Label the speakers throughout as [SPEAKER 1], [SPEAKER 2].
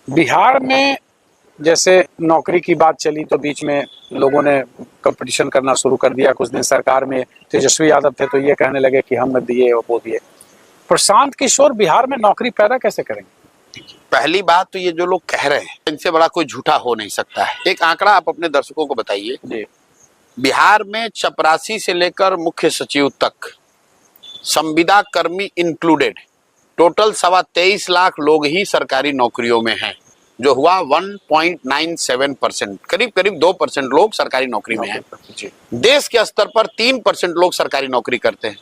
[SPEAKER 1] बिहार में जैसे नौकरी की बात चली तो बीच में लोगों ने कंपटीशन करना शुरू कर दिया। कुछ दिन सरकार में तेजस्वी यादव थे तो ये कहने लगे कि हम दिए और वो दिए। प्रशांत किशोर बिहार में नौकरी पैदा कैसे करेंगे?
[SPEAKER 2] पहली बात तो ये जो लोग कह रहे हैं इनसे बड़ा कोई झूठा हो नहीं सकता है। एक आंकड़ा आप अपने दर्शकों को बताइए।
[SPEAKER 1] जी।
[SPEAKER 2] बिहार में चपरासी से लेकर मुख्य सचिव तक, संविदा कर्मी इंक्लूडेड, टोटल 23.25 लाख लोग ही सरकारी नौकरियों में हैं, जो हुआ 1.97%, करीब करीब 2% लोग सरकारी नौकरी में हैं। देश के स्तर पर 3% लोग सरकारी नौकरी करते हैं।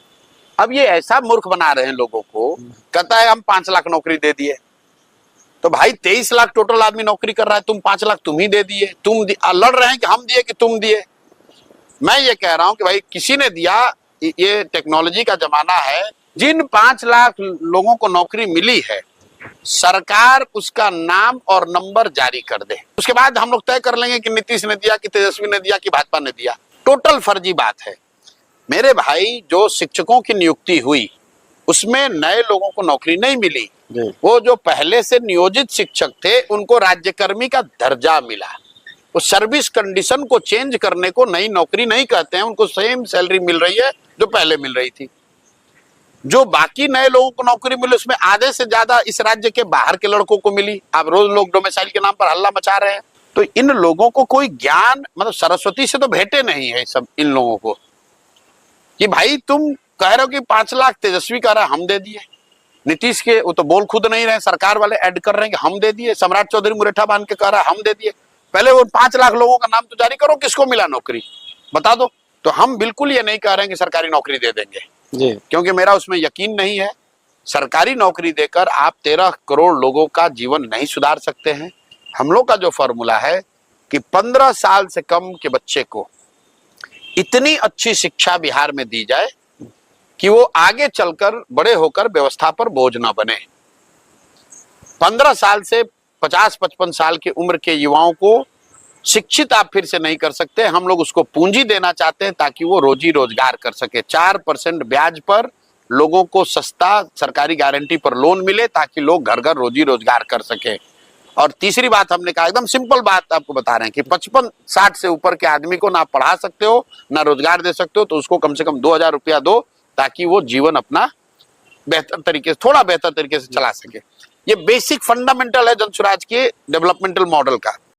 [SPEAKER 2] अब ये ऐसा मूर्ख बना रहे हैं लोगों को, कहता है हम 5 लाख नौकरी दे दिए। तो भाई 23 लाख टोटल आदमी नौकरी कर रहा है, तुम 5 लाख तुम ही दे दिए। लड़ रहे हैं कि हम दिए कि तुम दिए। मैं ये कह रहा हूं कि भाई किसी ने दिया, ये टेक्नोलॉजी का जमाना है। जिन 5 लाख लोगों को नौकरी मिली है, सरकार उसका नाम और नंबर जारी कर दे, उसके बाद हम लोग तय कर लेंगे कि नीतीश ने दिया कि तेजस्वी ने दिया कि भाजपा ने दिया। टोटल फर्जी बात है मेरे भाई। जो शिक्षकों की नियुक्ति हुई उसमें नए लोगों को नौकरी नहीं मिली। वो जो पहले से नियोजित शिक्षक थे उनको राज्यकर्मी का दर्जा मिला। वो सर्विस कंडीशन को चेंज करने को नई नौकरी नहीं कहते हैं, उनको सेम सैलरी मिल रही है जो पहले मिल रही थी। जो बाकी नए लोगों को नौकरी मिली उसमें आधे से ज्यादा इस राज्य के बाहर के लड़कों को मिली। आप रोज लोग डोमिसाइल के नाम पर हल्ला मचा रहे हैं। तो इन लोगों को कोई ज्ञान, मतलब सरस्वती से तो भेंटे नहीं है सब इन लोगों को, कि भाई तुम कह रहे हो कि 5 लाख तेजस्वी कह रहा है हम दे दिए, नीतीश के वो तो बोल खुद नहीं रहे, सरकार वाले ऐड कर रहे हैं कि हम दे दिए, सम्राट चौधरी मुरेठा बांध के कह रहा है हम दे दिए। पहले वो 5 लाख लोगों का नाम तो जारी करो, किसको मिला नौकरी बता दो। तो हम बिल्कुल ये नहीं कह रहे हैं कि सरकारी नौकरी दे देंगे जी, क्योंकि मेरा उसमें यकीन नहीं है। सरकारी नौकरी देकर आप 13 करोड़ लोगों का जीवन नहीं सुधार सकते हैं। हम लोग का जो फॉर्मूला है कि 15 साल से कम के बच्चे को इतनी अच्छी शिक्षा बिहार में दी जाए कि वो आगे चलकर बड़े होकर व्यवस्था पर बोझ ना बने। 15 साल से 50-55 साल की उम्र के युवाओं को शिक्षित आप फिर से नहीं कर सकते। हम लोग उसको पूंजी देना चाहते हैं ताकि वो रोजी रोजगार कर सके। 4% ब्याज पर लोगों को सस्ता सरकारी गारंटी पर लोन मिले ताकि लोग घर घर रोजी रोजगार कर सके। और तीसरी बात हमने कहा, एकदम सिंपल बात आपको बता रहे हैं कि 55-60 से ऊपर के आदमी को ना पढ़ा सकते हो ना रोजगार दे सकते हो, तो उसको कम से कम 2000 रुपया दो ताकि वो जीवन अपना बेहतर तरीके से, थोड़ा बेहतर तरीके से चला सके। ये बेसिक फंडामेंटल है जनसुराज के डेवलपमेंटल मॉडल का।